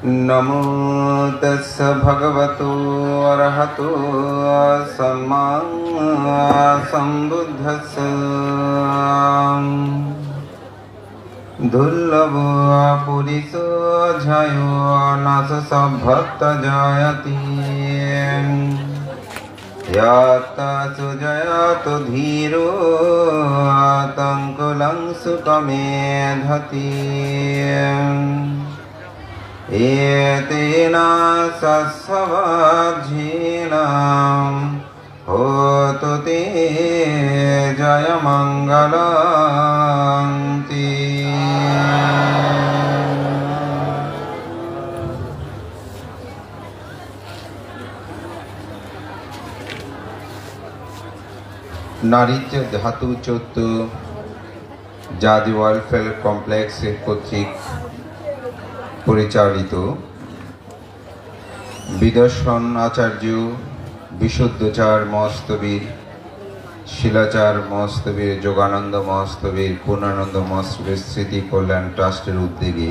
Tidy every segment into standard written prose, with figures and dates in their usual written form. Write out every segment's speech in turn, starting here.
नमो तस्स भगवतो अरहतो सम्मा सम्बुद्धस्स। दुर्लभ पुरुषो जयो नास सभक्त जयति। यत् सुजयतु धीरो तङ्कुलं सुखमेधति। एतेन सत्सवाझेन होतु ते जयमङ्गलन्ति। নারীচ ধাতু চৌদ্দ জাদি ওয়েলফেয়ার কমপ্লেক্স কর্তৃক পরিচালিত বিদর্শন আচার্য বিশুদ্ধচার মহস্তবীর, শিলাচার মহস্তবীর, যোগানন্দ মহস্তবীর, পূর্ণানন্দ মহস্তবীর স্মৃতি কল্যাণ ট্রাস্টের উদ্যোগে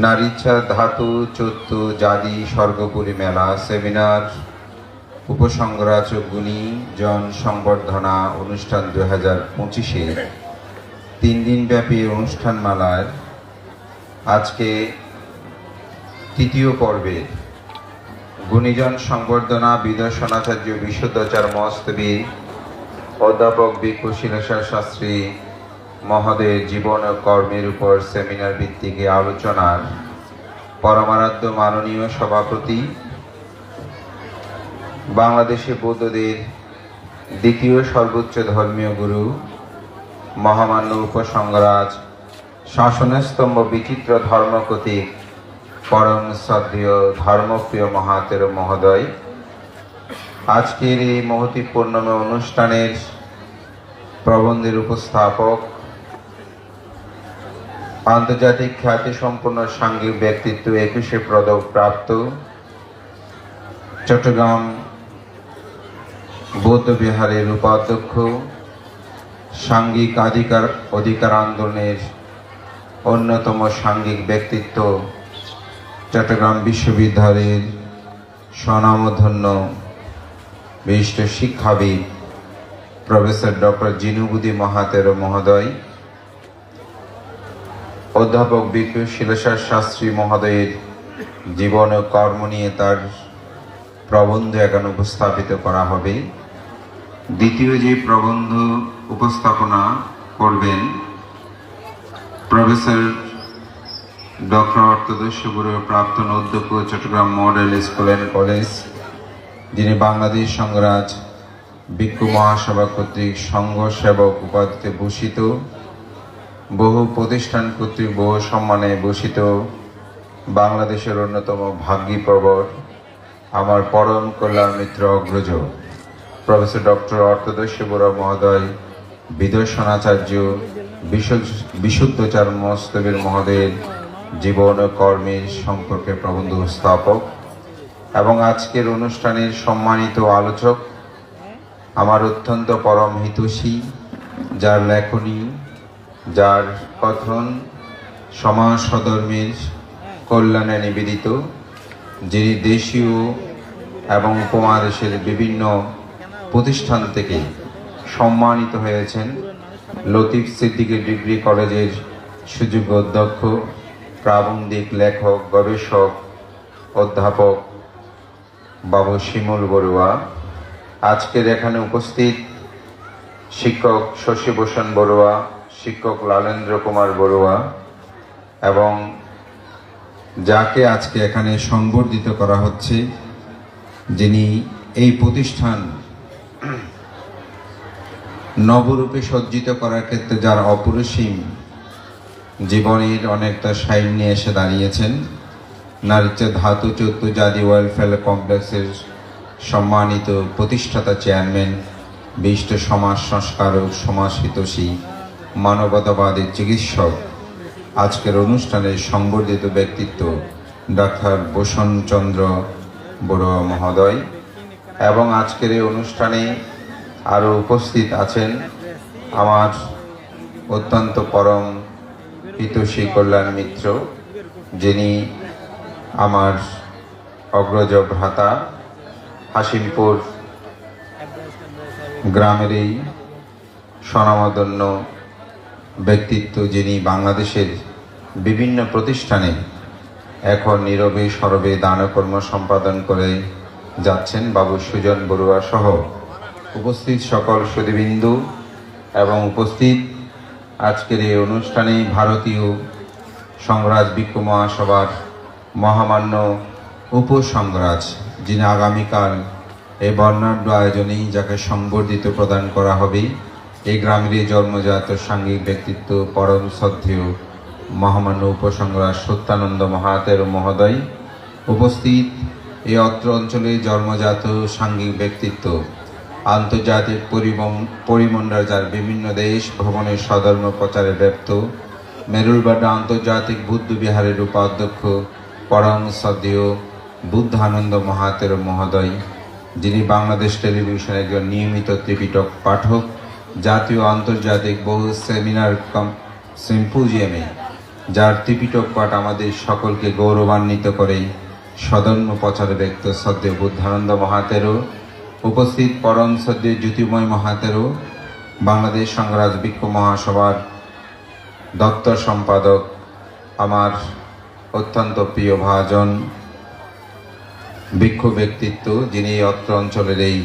নারীচ্ছা ধাতু চৌদ্দ জাদি স্বর্গপুরী মেলা সেমিনার উপসংগ্রাচক গুণী জন সংবর্ধনা অনুষ্ঠান 2025-এর 3 দিনব্যাপী অনুষ্ঠানমালার আজকে তৃতীয় পর্বে গুণীজন সংবর্ধনা বিদর্শনাচার্য বিশুদ্ধাচার মহস্তবী অধ্যাপক ভিক্ষু শিলেশ্বর শাস্ত্রী মহোদয়ের জীবন ও কর্মের উপর সেমিনার ভিত্তিক আলোচনার পরমারাধ্য মাননীয় সভাপতি, বাংলাদেশে বৌদ্ধদের দ্বিতীয় সর্বোচ্চ ধর্মীয় গুরু মহামান্য উপসংরাজ শাসনস্তম্ভ বিচিত্র ধর্মকতিক পরম শ্রদ্ধেয় ধর্মপ্রিয় মহাতের মহোদয়, আজকের এই মহতিপূর্ণময় অনুষ্ঠানের প্রবন্ধের উপস্থাপক, আন্তর্জাতিক খ্যাতিসম্পন্ন সাংঘিক ব্যক্তিত্ব 21 পদক প্রাপ্ত চট্টগ্রাম বৌদ্ধ বিহারের উপাধ্যক্ষ, সাংঘিক অধিকার আন্দোলনের অন্যতম সাংঘিক ব্যক্তিত্ব, চট্টগ্রাম বিশ্ববিদ্যালয়ের স্বনামধন্য বিশিষ্ট শিক্ষাবিদ প্রফেসর ডক্টর জিনুবুদ্দীন মহাতেরো মহোদয়, অধ্যাপক ভিক্ষু শিলেশ্বর শাস্ত্রী মহোদয়ের জীবন ও কর্ম নিয়ে তার প্রবন্ধ এখানে উপস্থাপিত করা হবে। দ্বিতীয় যে প্রবন্ধ উপস্থাপনা করবেন প্রফেসর ডক্টর অর্থদর্শ গুরুর প্রাক্তন অধ্যক্ষ Chittagong model school and college, যিনি বাংলাদেশ সংঘরাজ ভিক্ষু মহাসভা কর্তৃক সংঘ সেবক উপাধিতে ভূষিত, বহু প্রতিষ্ঠান কর্তৃক বহু সম্মানে ভূষিত, বাংলাদেশের অন্যতম ভাগ্যপ্রবর আমার পরম কল্যাণ মিত্র অগ্রজ প্রফেসর ডক্টর অর্থদর্শ বড়ুয়া মহোদয়, বিদর্শনাচার্য বিশুদ্ধচার মহস্তবীর মহোদয়ের জীবন ও কর্মের সম্পর্কে প্রবন্ধ উপস্থাপক এবং আজকের অনুষ্ঠানের সম্মানিত আলোচক, আমার অত্যন্ত পরম হিতৈষী, যার লেখনী, যার কথন সমাজ সধর্মের কল্যাণে নিবেদিত, যিনি দেশীয় এবং উপমহাদেশের বিভিন্ন প্রতিষ্ঠান থেকে সম্মানিত হয়েছেন, লতিফ সিদ্দিকী ডিগ্রি কলেজের সুযোগ্য অধ্যক্ষ, প্রাবন্ধিক, লেখক, গবেষক, অধ্যাপক বাবু শিমুল বড়ুয়া, আজকের এখানে উপস্থিত শিক্ষক শশীভূষণ বড়ুয়া, শিক্ষক লালেন্দ্র কুমার বড়ুয়া এবং যাকে আজকে এখানে সংবর্ধিত করা হচ্ছে, যিনি এই প্রতিষ্ঠান নবরূপে সজ্জিত করার ক্ষেত্রে যার অপরিসীম জীবনের অনেকটা সাইন নিয়ে এসে দাঁড়িয়েছেন, নারীচ্ছা ধাতু চৌদ্দ জাদি ওয়েলফেয়ার কমপ্লেক্সের সম্মানিত প্রতিষ্ঠাতা চেয়ারম্যান, বিশিষ্ট সমাজ সংস্কারক, সমাজ হিতৈষী, মানবতাবাদী চিকিৎসক, আজকের অনুষ্ঠানের সংবর্ধিত ব্যক্তিত্ব ডাক্তার ভূষণ চন্দ্র বড়ুয়া মহোদয় এবং আজকের এই অনুষ্ঠানে আরও উপস্থিত আছেন আমার অত্যন্ত পরম হিতৈষী কল্যাণ মিত্র, যিনি আমার অগ্রজ ভ্রাতা হাসিমপুর গ্রামের এই স্বনামধন্য ব্যক্তিত্ব, যিনি বাংলাদেশের বিভিন্ন প্রতিষ্ঠানে এখন নীরবে সরবে দানকর্ম সম্পাদন করে যাচ্ছেন, বাবু সুজন বড়ুয়া সহ উপস্থিত সকল সুধীবৃন্দু এবং উপস্থিত আজকের এই অনুষ্ঠানে ভারতীয় সংঘরাজ ভিক্ষু মহাসভার মহামান্য উপসংঘরাজ, যিনি আগামীকাল এই বর্ণাঢ্য আয়োজনেই যাকে সংবর্ধিত প্রদান করা হবে, এই গ্রামের জন্মজাত সাংঘিক ব্যক্তিত্ব পরম শ্রদ্ধেয় মহামান্য উপসংঘরাজ সত্যানন্দ মহাতের মহোদয়, উপস্থিত এই অত্র অঞ্চলে জন্মজাত সাংঘিক ব্যক্তিত্ব, আন্তর্জাতিক পরিমণ্ডল যার বিভিন্ন দেশ ভ্রমণের সধর্ম প্রচারে ব্যপ্ত মেরুলবাড্ডা আন্তর্জাতিক বুদ্ধ বিহারের উপাধ্যক্ষ পরম শ্রদ্ধেয় বুদ্ধানন্দ মহাতের মহোদয়, যিনি বাংলাদেশ টেলিভিশনের একজন নিয়মিত ত্রিপিটক পাঠক, জাতীয় আন্তর্জাতিক বহু সেমিনার সিম্পোজিয়ামে যার ত্রিপিটক পাঠ আমাদের সকলকে গৌরবান্বিত করে সধর্ম প্রচারে ব্যক্ত শ্রদ্ধেয় বুদ্ধানন্দ মহাতেরও, উপস্থিত পরম শ্রদ্ধেয় জ্যোতির্ময় মহাতেরও, বাংলাদেশ সংঘরাজ ভিক্ষু মহাসভার দপ্তর সম্পাদক, আমার অত্যন্ত প্রিয় ভাজন ভিক্ষু ব্যক্তিত্ব, যিনি অত্র অঞ্চলের এই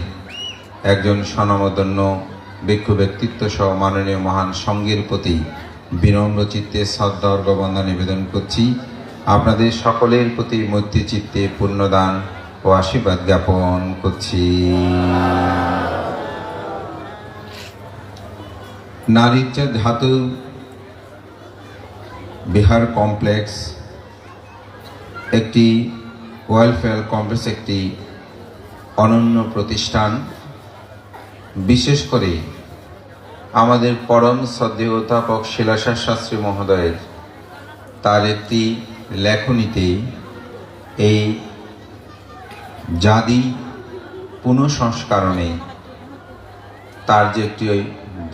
একজন স্বনামধন্য ভিক্ষু ব্যক্তিত্ব সহ মাননীয় মহান সঙ্গের প্রতি বিনম্র চিত্তে শ্রদ্ধা অর্ঘ্যবন্দনা নিবেদন করছি। আপনাদের সকলের প্রতি মৈত্রী চিত্তে পুণ্যদান ও আশীর্বাদ জ্ঞাপন করছি। নারীচাঁদ ধাতু বিহার কমপ্লেক্স একটি ওয়েলফেয়ার কমপ্লেক্স, একটি অনন্য প্রতিষ্ঠান। বিশেষ করে আমাদের পরম শ্রদ্ধেয় অধ্যাপক শিলাসার শাস্ত্রী মহোদয়ের তার একটি লেখনীতে এই জাতি পুনঃসংস্করণে তার যে একটি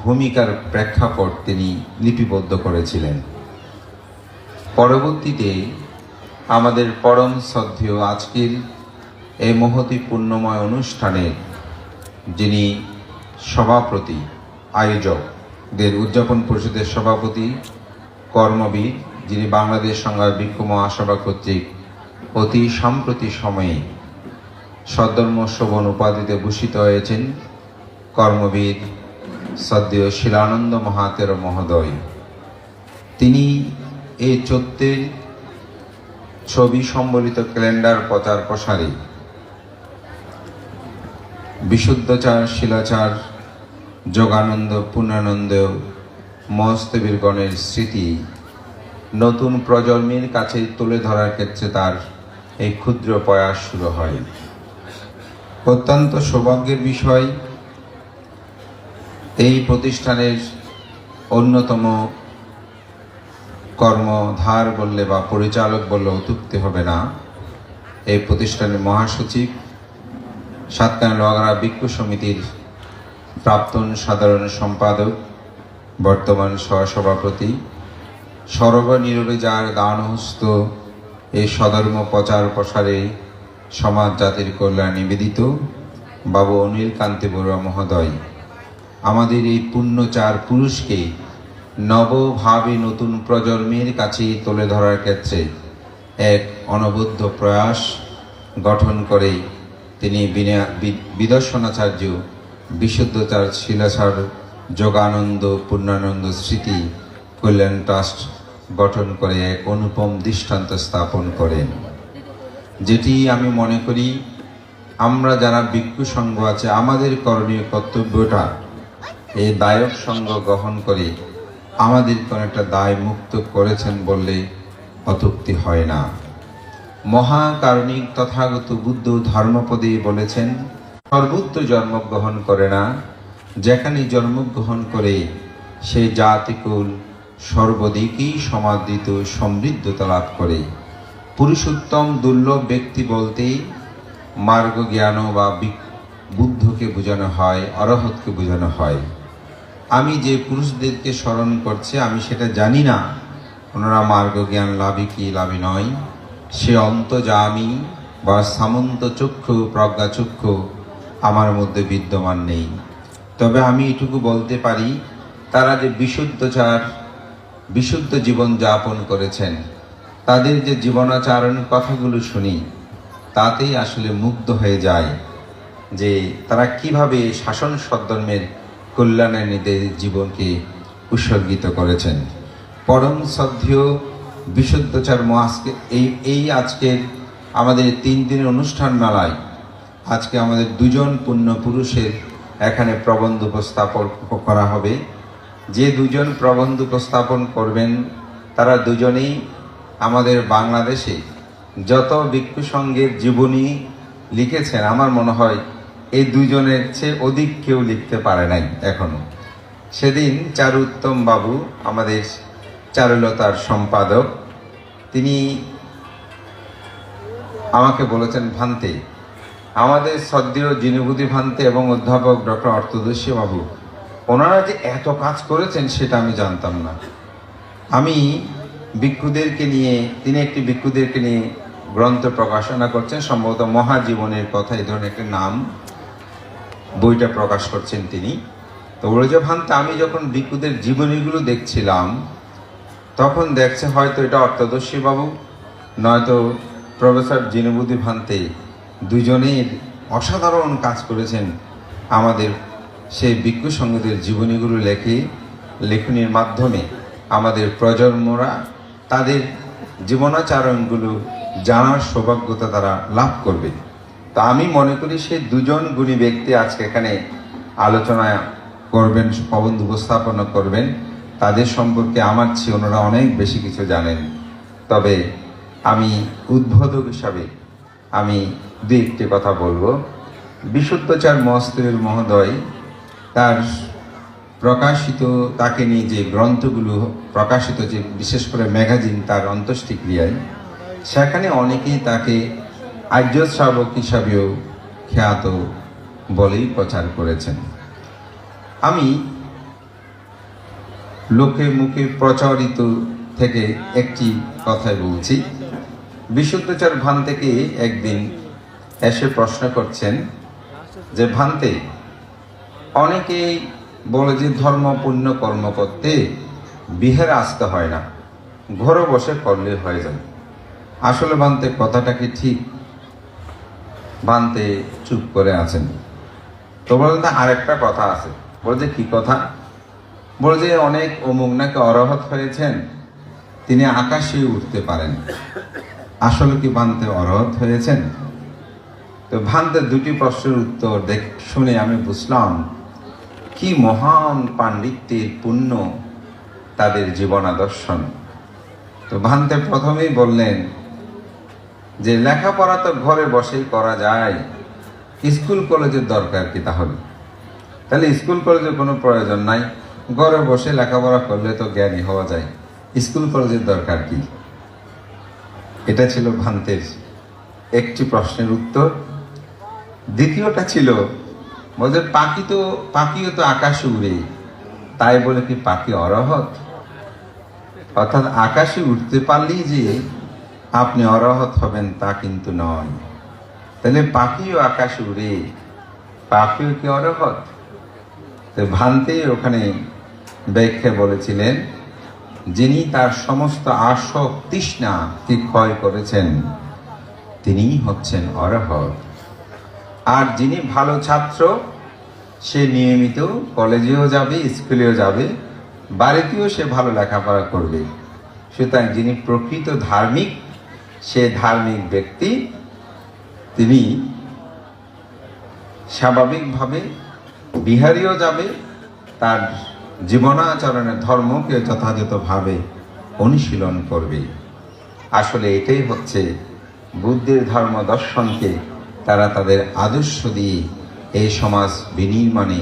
ভূমিকার প্রেক্ষাপট তিনি লিপিবদ্ধ করেছিলেন। পরবর্তীতে আমাদের পরম শ্রদ্ধেয় আজকের এই মহতি পুণ্যময় অনুষ্ঠানের যিনি সভাপতি, আয়োজকদের উদযাপন পরিষদের সভাপতি কর্মবীর, যিনি বাংলাদেশ সংঘরাজ ভিক্ষু মহাসভা কর্তৃক অতি সাম্প্রতিক সময়ে সদ্ধর্ম শোভন উপাধিতে ভূষিত হয়েছেন কর্মবীর শ্রদ্ধেয় শিলানন্দ মহাতের মহোদয়। তিনি এই চৈত্রের ছবি সম্বলিত ক্যালেন্ডার প্রচার প্রসারে বিশুদ্ধচার, শিলাচার, যোগানন্দ, পূর্ণানন্দ মহস্তবীরগণের স্মৃতি নতুন প্রজন্মের কাছে তুলে ধরার ক্ষেত্রে তার এই ক্ষুদ্র প্রয়াস শুরু হয়। অত্যন্ত সৌভাগ্যের বিষয়, এই প্রতিষ্ঠানের অন্যতম কর্মধার বললে বা পরিচালক বললে অত্যুক্তি হবে না, এই প্রতিষ্ঠানের মহাসচিব, সাতকান লোহাগাড়া ভিক্ষু সমিতির প্রাক্তন সাধারণ সম্পাদক, বর্তমান সহসভাপতি, সর্বনীরবে যার দানহস্ত এই সধর্ম প্রচার প্রসারে সমাজ জাতির কল্যাণ নিবেদিত বাবু অনিল কান্তি বড়ুয়া মহোদয় আমাদের এই পুণ্যচার পুরুষকে নবভাবে নতুন প্রজন্মের কাছে তুলে ধরার ক্ষেত্রে এক অনবদ্য প্রয়াস গঠন করে তিনি বিদর্শনাচার্য, বিশুদ্ধচার, শিলাচার, যোগানন্দ, পূর্ণানন্দ স্মৃতি কল্যাণ ট্রাস্ট গঠন করে এক অনুপম দৃষ্টান্ত স্থাপন করেন, যেটি আমি মনে করি আমরা যারা ভিক্ষু সংঘ আছে আমাদের করণীয় কর্তব্যটা এই দায়ক সংঘ গ্রহণ করে আমাদের কোনো একটা দায় মুক্ত করেছেন বললে অত্যুক্তি হয় না। মহাকারণিক তথাগত বুদ্ধ ধর্মপদে বলেছেন, সর্বত্র জন্মগ্রহণ করে না, যেখানে জন্মগ্রহণ করে সে জাতিকুল সর্বদিকেই সমাদৃত সমৃদ্ধতা লাভ করে। পুরুষোত্তম দুর্লভ ব্যক্তি বলতে মার্গ জ্ঞান বা বুদ্ধকে বোঝানো হয়, অরহতকে বোঝানো হয়। আমি যে পুরুষদেরকে স্মরণ করছি আমি সেটা জানি না ওনারা মার্গ জ্ঞান লাভী কি লাভী নয়, সে অন্তর্যামী বা সামন্ত চক্ষু প্রজ্ঞাচক্ষু আমার মধ্যে বিদ্যমান নেই। তবে আমি এটুকু বলতে পারি, তারা যে বিশুদ্ধ জীবন যাপন করেছেন, তাদের যে জীবনাচরণ কথাগুলো শুনি, তাতেই আসলে মুগ্ধ হয়ে যায় যে তারা কিভাবে শাসন সদ্ধর্মের কল্যাণের নিজের জীবনকে উৎসর্গিত করেছেন। পরম শ্রদ্ধেয় বিশুদ্ধচার আজকে আজকের আমাদের 3 দিনের অনুষ্ঠান মেলায় আজকে আমাদের 2জন পুণ্য পুরুষের এখানে প্রবন্ধ উপস্থাপন করা হবে। যে 2জন প্রবন্ধ উপস্থাপন করবেন, তারা দুজনেই আমাদের বাংলাদেশে যত ভিক্ষু সংঘের জীবনী লিখেছেন, আমার মনে হয় এই 2জনের চেয়ে অধিক কেউ লিখতে পারে নাই এখনো। সেদিন চারুত্তম বাবু, আমাদের চারুলতার সম্পাদক, তিনি আমাকে বলেছেন, ভান্তে, আমাদের শ্রদ্ধেয় জিনুবুদ্ধি ভান্তে এবং অধ্যাপক ডক্টর অর্থদর্শী বাবু, ওনারা যে এত কাজ করেছেন সেটা আমি জানতাম না। আমি ভিক্ষুদেরকে নিয়ে, তিনি একটি ভিক্ষুদেরকে নিয়ে গ্রন্থ প্রকাশনা করছেন, সম্ভবত মহাজীবনের কথা এই ধরনের একটি নাম বইটা প্রকাশ করছেন তিনি। তো বলেছে, ভান্তে, আমি যখন ভিক্ষুদের জীবনীগুলো দেখছিলাম, তখন দেখছে হয়তো এটা অর্থদর্শী বাবু নয়তো প্রফেসর জিনুবুদ্ধি ভান্তে, দুজনেই অসাধারণ কাজ করেছেন। আমাদের সেই ভিক্ষু সংঘদের জীবনীগুলো লেখনীর মাধ্যমে আমাদের প্রজন্মরা তাদের জীবনাচরণগুলো জানার সৌভাগ্যতা তারা লাভ করবে। তা আমি মনে করি সেই 2জন গুণী ব্যক্তি আজকে এখানে আলোচনা করবেন, প্রবন্ধ উপস্থাপনা করবেন। তাদের সম্পর্কে আমার চেয়ে ওনারা অনেক বেশি কিছু জানেন। তবে আমি উদ্বোধক হিসাবে আমি 2-1টি কথা বলবো। বিশুদ্ধচার মহস্তের মহোদয় তার প্রকাশিত, তাকে নিয়ে যে গ্রন্থগুলো প্রকাশিত, যে বিশেষ করে ম্যাগাজিন তার অন্ত্যেষ্টিক্রিয়ায়, সেখানে অনেকেই তাকে আর্য শ্রাবক হিসাবেও খ্যাত বলেই প্রচার করেছেন। আমি লোকে মুখে প্রচারিত থেকে একটি কথাই বলছি। বিশুদ্ধচার ভান্তেকে একদিন এসে প্রশ্ন করছেন যে, ভান্তে, অনেকেই বলে যে ধর্ম পুণ্য কর্ম করতে বিহারে আসতে হয় না, ঘরে বসে করলে হয়ে যায়। আসলে ভান্তে, কথাটা কি ঠিক? ভান্তে চুপ করে আছেন। তো বলেন, আরেকটা কথা আছে। বলে যে, কি কথা? বলে যে অনেক অমুক নাকি অরহত হয়েছেন, তিনি আকাশে উঠতে পারেন। আসলে কি ভান্তে অরহত হয়েছেন? তো ভান্তের 2টি প্রশ্নের উত্তর শুনে আমি বুঝলাম কি মহান পাণ্ডিত্যের পুণ্য তাদের জীবনাদর্শন। তো ভান্তে প্রথমেই বললেন যে লেখাপড়া তো ঘরে বসেই করা যায়, স্কুল কলেজের দরকার কি? তাহলে স্কুল কলেজের কোনো প্রয়োজন নাই, ঘরে বসে লেখাপড়া করলে তো জ্ঞানী হওয়া যায়, স্কুল কলেজের দরকার কি? এটা ছিল ভান্তের একটি প্রশ্নের উত্তর। দ্বিতীয়টা ছিল, বলছে পাখিও তো আকাশে উড়ে, তাই বলে কি পাখি অরহত? অর্থাৎ আকাশে উঠতে পারলেই যে আপনি অরহত হবেন তা কিন্তু নয়। তাহলে পাখিও আকাশে উড়ে, পাখিও কি অরহত? তো ভান্তে ওখানে ব্যাখ্যা বলেছিলেন, যিনি তার সমস্ত আসক তৃষ্ণাকে ক্ষয় করেছেন, তিনিই হচ্ছেন অরহত। আর যিনি ভালো ছাত্র, সে নিয়মিত কলেজেও যাবে, স্কুলেও যাবে, বাড়িতেও সে ভালো লেখাপড়া করবে। সুতরাং যিনি প্রকৃত ধার্মিক, সে ধার্মিক ব্যক্তি, তিনি স্বাভাবিকভাবে বিহারেও যাবে, তার জীবনাচরণের ধর্মকে যথাযথভাবে অনুশীলন করবে। আসলে এটাই হচ্ছে বুদ্ধের ধর্ম দর্শনকে তারা তাদের আদর্শ দিয়ে এই সমাজ বিনির্মাণে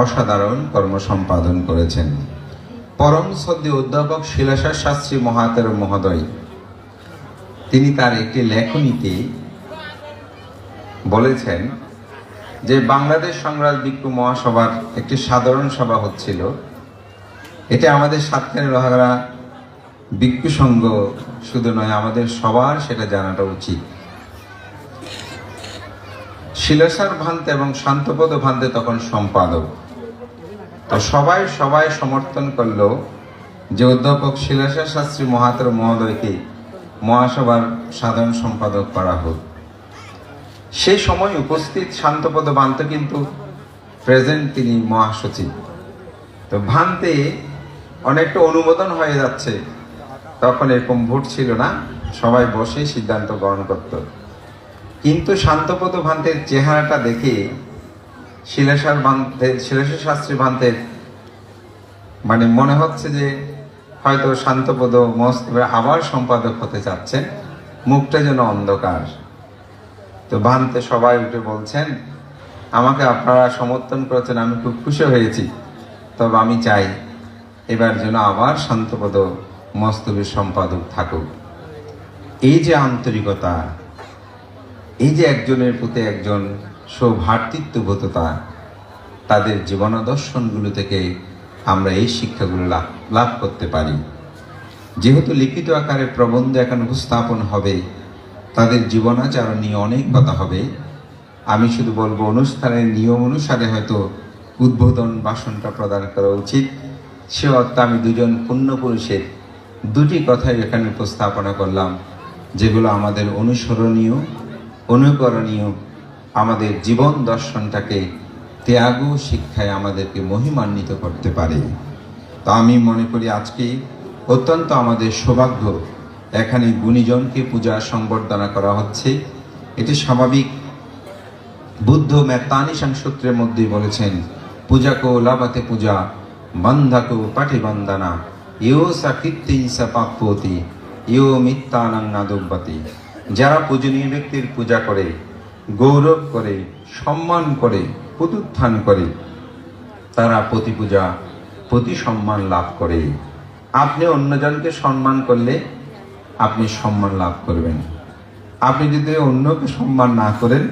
অসাধারণ কর্ম সম্পাদন করেছেন। পরম শ্রদ্ধেয় অধ্যাপক শিলাসার শাস্ত্রী মহাতের মহোদয়, তিনি তার একটি লেখনীতে বলেছেন যে বাংলাদেশ সংগ্রাম ভিক্ষু মহাসভার একটি সাধারণ সভা হচ্ছিল। এটা আমাদের সাতখানি লোহাগড়া ভিক্ষু সংঘ শুধু নয়, আমাদের সবার সেটা জানাটা উচিত। শিলাসার ভান্তে এবং শান্তপদ ভান্তে তখন সম্পাদক, তো সবাই সমর্থন করলো যে অধ্যাপক শিলাসার শাস্ত্রী মহাতর মহোদয়কে মহাসভার সাধারণ সম্পাদক করা হোক। সেই সময় উপস্থিত শান্তপদ ভান্ত কিন্তু প্রেজেন্ট, তিনি মহাসচিব। তো ভান্তে অনেকটা অনুমোদন হয়ে যাচ্ছে, তখন এরকম ভোট ছিল না, সবাই বসে সিদ্ধান্ত গ্রহণ করত। কিন্তু শান্তপদ ভান্তের চেহারাটা দেখে শিলাসার শাস্ত্রী ভান্তের মানে মনে হচ্ছে যে হয়তো শান্তপদ মহোৎসবে আবার সম্পাদক হতে চাচ্ছেন, মুখটা যেন অন্ধকার। তো ভান্তে সবাই উঠে বলছেন, আমাকে আপনারা সমর্থন করেছেন, আমি খুব খুশি হয়েছি, তবে আমি চাই এবার যেন আবার শান্তপদ মস্তবের সম্পাদক থাকুক। এই যে আন্তরিকতা, এই যে একজনের প্রতি একজন সৌভ্রাতৃত্ববোধতা, তাদের জীবনাদর্শনগুলো থেকে আমরা এই শিক্ষাগুলো লাভ করতে পারি। যেহেতু লিখিত আকারে প্রবন্ধ এখন উপস্থাপন হবে, তাদের জীবনাচরণ নিয়ে অনেক কথা হবে। আমি শুধু বলবো, অনুষ্ঠানের নিয়ম অনুসারে হয়তো উদ্বোধন ভাষণটা প্রদান করা উচিত। সে অর্থে আমি দুজন পুণ্যপুরুষের দুটি কথাই এখানে উপস্থাপনা করলাম, যেগুলো আমাদের অনুসরণীয়, অনুকরণীয়, আমাদের জীবন দর্শনটাকে ত্যাগ শিক্ষায় আমাদেরকে মহিমান্বিত করতে পারে। তো আমি মনে করি আজকে অত্যন্ত আমাদের সৌভাগ্য, এখানে গুণীজনকে পূজা সংবর্ধনা করা হচ্ছে। এটি স্বাভাবিক। বুদ্ধ মেত্তানিশাং সূত্রের মধ্যে বলেছেন, পূজাকো লাভাতে পূজা, বন্ধাকো পাঠি বন্দনা, ইয়ো সা কীর্তিং সা প্রাপ্যতি, ইয়ো মিত্তানাং নাদব্যতি। যারা পূজনীয় ব্যক্তির পূজা করে, গৌরব করে, সম্মান করে, পুতুত্থান করে, তারা প্রতি পূজা প্রতি সম্মান লাভ করে। আপনি অন্যজনকে সম্মান করলে আপনি সম্মান লাভ করবেন। আপনি যদি অন্যকে সম্মান না করেন,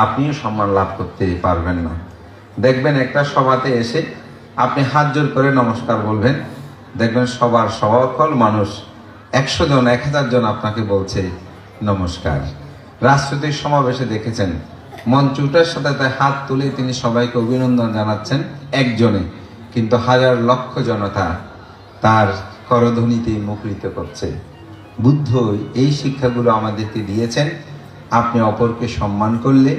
আপনিও সম্মান লাভ করতে পারবেন না। দেখবেন একটা সভাতে এসে আপনি হাত জোর করে নমস্কার বলবেন, দেখবেন সকল মানুষ 100 জন 1000 জন আপনাকে বলছে নমস্কার। রাজনৈতিক সমাবেশে দেখেছেন, মঞ্চ উঠার সাথে তাই হাত তুলে তিনি সবাইকে অভিনন্দন জানাচ্ছেন একজনে, কিন্তু হাজার লক্ষ জনতা তার করধ্বনিতে মুখরিত করছে। বুদ্ধ এই শিক্ষাগুলো আমাদেরকে দিয়েছেন, আপনি অপরকে সম্মান করলে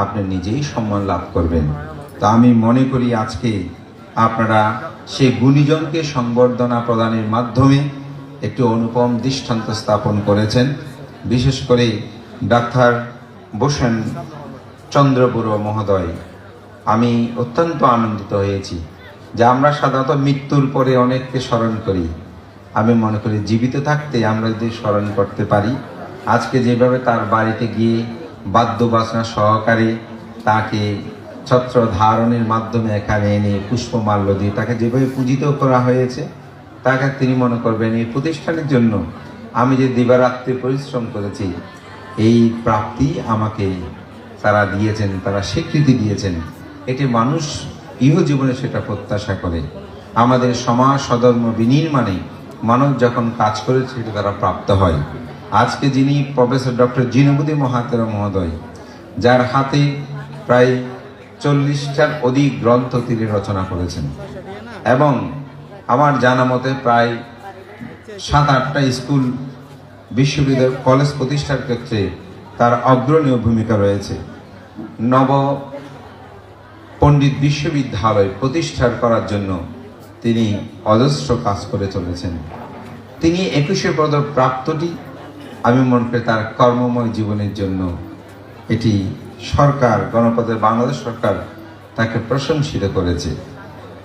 আপনি নিজেই সম্মান লাভ করবেন। তা আমি মনে করি আজকে আপনারা সেই গুণীজনকে সংবর্ধনা প্রদানের মাধ্যমে একটি অনুপম দৃষ্টান্ত স্থাপন করেছেন। বিশেষ করে ডাক্তার বোসেন চন্দ্রপুর মহোদয়, আমি অত্যন্ত আনন্দিত হয়েছি যে আমরা সাধারণত মৃত্যুর পরে অনেককে স্মরণ করি। আমি মনে করি জীবিত থাকতে আমরা যদি স্মরণ করতে পারি, আজকে যেভাবে তার বাড়িতে গিয়ে বাদ্য বাজনা সহকারে তাকে ছত্র ধারণের মাধ্যমে এখানে এনে পুষ্পমাল্য দিয়ে তাকে যেভাবে পূজিত করা হয়েছে, তাকে তিনি মনে করবেন এই প্রতিষ্ঠানের জন্য আমি যে দিবারাত্রি পরিশ্রম করেছি, এই প্রাপ্তি আমাকে তারা দিয়েছেন, তারা স্বীকৃতি দিয়েছেন। এটি মানুষ ইহজীবনে সেটা প্রত্যাশা করে। আমাদের সমাজ সধর্ম বিনির্মাণে মানুষ যখন কাজ করেছে সেটা তারা প্রাপ্ত হয়। আজকে যিনি প্রফেসর ডক্টর জিনবুদ্দীন মহাতেরা মহোদয়, যার হাতে প্রায় 40টার অধিক গ্রন্থ তিনি রচনা করেছেন, এবং আমার জানা মতে প্রায় 7-8টা স্কুল, বিশ্ববিদ্যালয়, কলেজ প্রতিষ্ঠার ক্ষেত্রে তার অগ্রণীয় ভূমিকা রয়েছে। নব পণ্ডিত বিশ্ববিদ্যালয় প্রতিষ্ঠা করার জন্য তিনি অজস্র কাজ করে চলেছেন। তিনি 21শে পদক প্রাপ্তটি আমি মনে করি তার কর্মময় জীবনের জন্য এটি সরকার, গণপ্রজাতন্ত্রী বাংলাদেশ সরকার তাকে প্রশংসিত করেছে।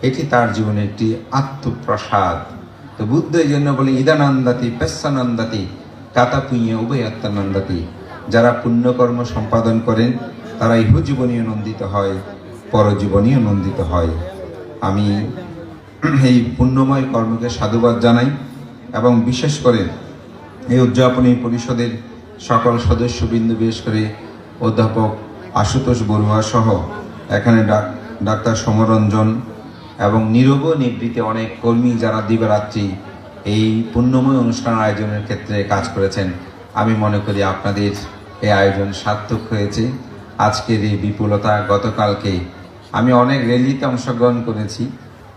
এটি তার জীবনে একটি আত্মপ্রসাদ। তো বুদ্ধ এই জন্য বলে, ইদানন্দাতি পেশানন্দাতি কাতাপুইয়ে উভয়াত্মানন্দাতি। যারা পুণ্যকর্ম সম্পাদন করেন তারা ইহজীবনীয় নন্দিত হয়, পরজীবনীয় নন্দিত হয়। আমি এই পুণ্যময় কর্মকে সাধুবাদ জানাই, এবং বিশেষ করে এই উদযাপনী পরিষদের সকল সদস্যবৃন্দ, বিশেষ করে অধ্যাপক আশুতোষ বড়ুয়া সহ এখানে ডাক্তার সমরঞ্জন এবং নীরব নিবৃত্তে অনেক কর্মী যারা দিবারাত্রি এই পুণ্যময় অনুষ্ঠান আয়োজনের ক্ষেত্রে কাজ করেছেন। আমি মনে করি আপনাদের এই আয়োজন সার্থক হয়েছে। আজকের এই বিপুলতা, গতকালকে আমি অনেক র্যালিতে অংশগ্রহণ করেছি,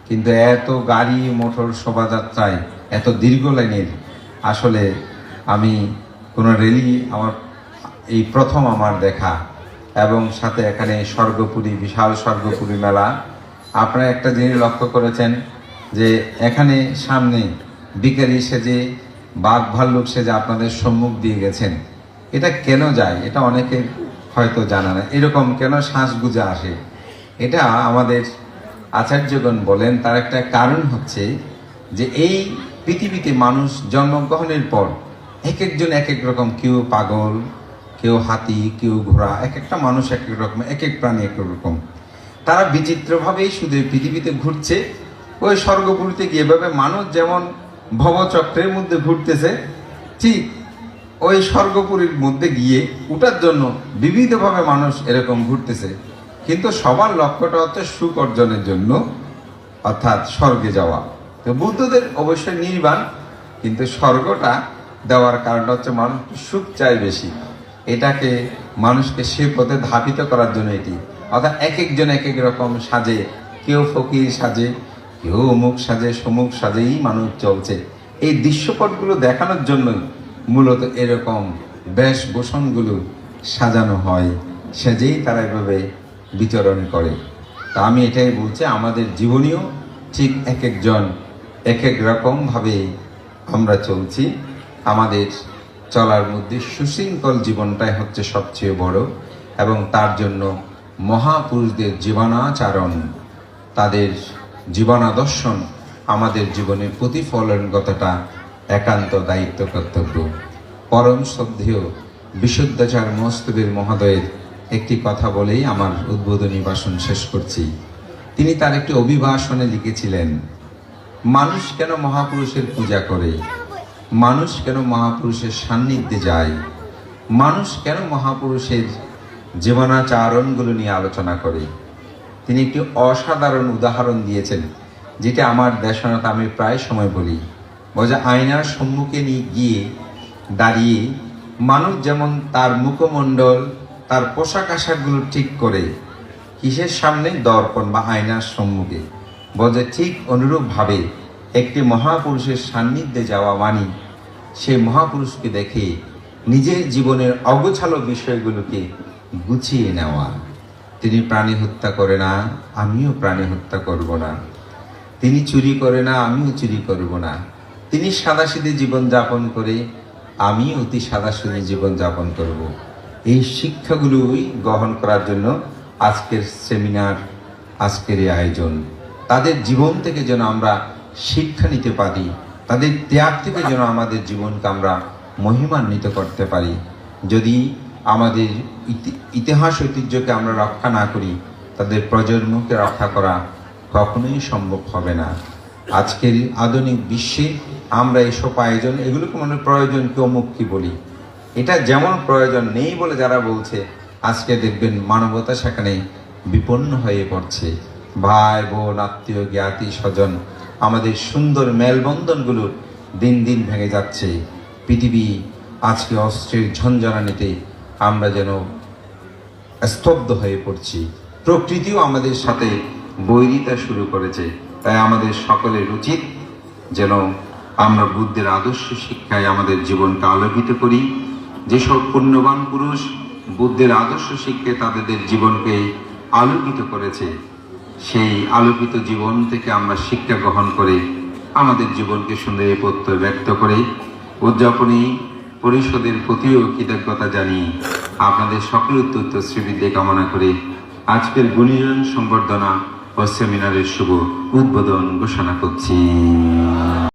কিন্তু এত গাড়ি মোটর শোভাযাত্রায় এত দীর্ঘ লাইনের আসলে আমি কোনো র্যালি এই প্রথম আমার দেখা। এবং সাথে এখানে স্বর্গপুরী, বিশাল স্বর্গপুরী মেলা। আপনারা একটা জিনিস লক্ষ্য করেছেন যে এখানে সামনে বিকারি সেজে, বাঘ ভাল্লুক সেজে আপনাদের সম্মুখ দিয়ে গেছেন। এটা কেন যায় এটা অনেকে হয়তো জানা না। এরকম কেন শ্বাসগুজা আসে, এটা আমাদের আচার্যগণ বলেন তার একটা কারণ হচ্ছে যে এই পৃথিবীতে মানুষ জন্মগ্রহণের পর এক একজন এক এক রকম, কেউ পাগল, কেউ হাতি, কেউ ঘোড়া, এক একটা মানুষ এক এক রকম, এক এক প্রাণী এক এক রকম। তারা বিচিত্রভাবেই শুধু পৃথিবীতে ঘুরছে। ওই স্বর্গপুরীতে গিয়ে এভাবে মানুষ যেমন ভবচক্রের মধ্যে ঘুরতেছে, ঠিক ওই স্বর্গপুরীর মধ্যে গিয়ে ওঠার জন্য বিবিধভাবে মানুষ এরকম ঘুরতেছে। কিন্তু সবার লক্ষ্যটা হচ্ছে সুখ অর্জনের জন্য, অর্থাৎ স্বর্গে যাওয়া। তো বুদ্ধদের অবশ্যই নির্বাণ, কিন্তু স্বর্গটা দেওয়ার কারণটা হচ্ছে মানুষ সুখ চায় বেশি। এটাকে মানুষকে সে পথে ধাবিত করার জন্য এটি, অর্থাৎ এক একজন এক এক রকম সাজে, কেউ ফকির সাজে, কেউ অমুক সাজে, সমুক সাজেই মানুষ চলছে। এই দৃশ্যপটগুলো দেখানোর জন্যই মূলত এরকম বেশভূষণগুলো সাজানো হয়, সেজেই তারা এভাবে বিচরণ করে। তা আমি এটাই বলছি, আমাদের জীবনীয় ঠিক এক একজন এক এক রকমভাবে আমরা চলছি। আমাদের চলার মধ্যে সুশৃঙ্খল জীবনটাই হচ্ছে সবচেয়ে বড়, এবং তার জন্য মহাপুরুষদের জীবনাচরণ, তাদের জীবনাদর্শন আমাদের জীবনের প্রতিফলনগতটা একান্ত দায়িত্ব, কর্তব্য। পরম শ্রদ্ধেয় বিশুদ্ধাচার্য মস্তবীর মহোদয়ের একটি কথা বলেই আমার উদ্বোধনী ভাষণ শেষ করছি। তিনি তার একটি অভিভাষণে লিখেছিলেন, মানুষ কেন মহাপুরুষের পূজা করে, মানুষ কেন মহাপুরুষের সান্নিধ্যে যায়, মানুষ কেন মহাপুরুষের জীবনাচরণগুলো নিয়ে আলোচনা করে। তিনি একটি অসাধারণ উদাহরণ দিয়েছেন, যেটা আমার দেশনাতে আমি প্রায় সময় বলি। বলে আয়নার সম্মুখে নিয়ে গিয়ে দাঁড়িয়ে মানুষ যেমন তার মুখমণ্ডল, তার পোশাক আশাকগুলো ঠিক করে কিসের সামনে, দর্পণ বা আয়নার সম্মুখে, বলে ঠিক অনুরূপভাবে একটি মহাপুরুষের সান্নিধ্যে যাওয়া মানে সেই মহাপুরুষকে দেখে নিজের জীবনের অগোছালো বিষয়গুলোকে গুছিয়ে নেওয়া। তিনি প্রাণী হত্যা করে না, আমিও প্রাণী হত্যা করব না। তিনি চুরি করে না, আমিও চুরি করব না। তিনি সাদাসিধে জীবনযাপন করে, আমি অতি সাদাসিধে জীবনযাপন করব। এই শিক্ষাগুলোই গ্রহণ করার জন্য আজকের সেমিনার, আজকের এই আয়োজন। তাদের জীবন থেকে যেন আমরা শিক্ষা নিতে পারি, তাদের ত্যাগ থেকে যেন আমাদের জীবনকে আমরা মহিমান্বিত করতে পারি। যদি আমাদের ইতিহাস ঐতিহ্যকে আমরা রক্ষা না করি, তাদের প্রজন্মকে রক্ষা করা কখনোই সম্ভব হবে না। আজকের আধুনিক বিশ্বে আমরা এসব আয়োজন, এগুলোকে মনে প্রয়োজন, কেউ অমুক কি বলি, এটা যেমন প্রয়োজন নেই বলে যারা বলছে, আজকে দেখবেন মানবতা সেখানে বিপন্ন হয়ে পড়ছে। ভাই বোন, আত্মীয় জ্ঞাতি স্বজন, আমাদের সুন্দর মেলবন্ধনগুলো দিন দিন ভেঙে যাচ্ছে। পৃথিবী আজকে অস্ত্রের ঝঞ্ঝানিতে আমরা যেন স্তব্ধ হয়ে পড়ছি। প্রকৃতিও আমাদের সাথে বৈরিতা শুরু করেছে। তাই আমাদের সকলের উচিত যেন আমরা বুদ্ধের আদর্শ শিক্ষায় আমাদের জীবনকে আলোকিত করি। যেসব পুণ্যবান পুরুষ বুদ্ধের আদর্শ শিক্ষায় তাদের জীবনকে আলোকিত করেছে, সেই আলোকিত জীবন থেকে আমরা শিক্ষা গ্রহণ করে আমাদের জীবনকে সুন্দর প্রত্যয় ব্যক্ত করে উদযাপনী পরিষদের প্রতিও কৃতজ্ঞতা জানিয়ে আপনাদের সকল উত্তর শ্রীবৃদ্ধি কামনা করে আজকের গুণীজন সংবর্ধনা ও সেমিনারের শুভ উদ্বোধন ঘোষণা করছি।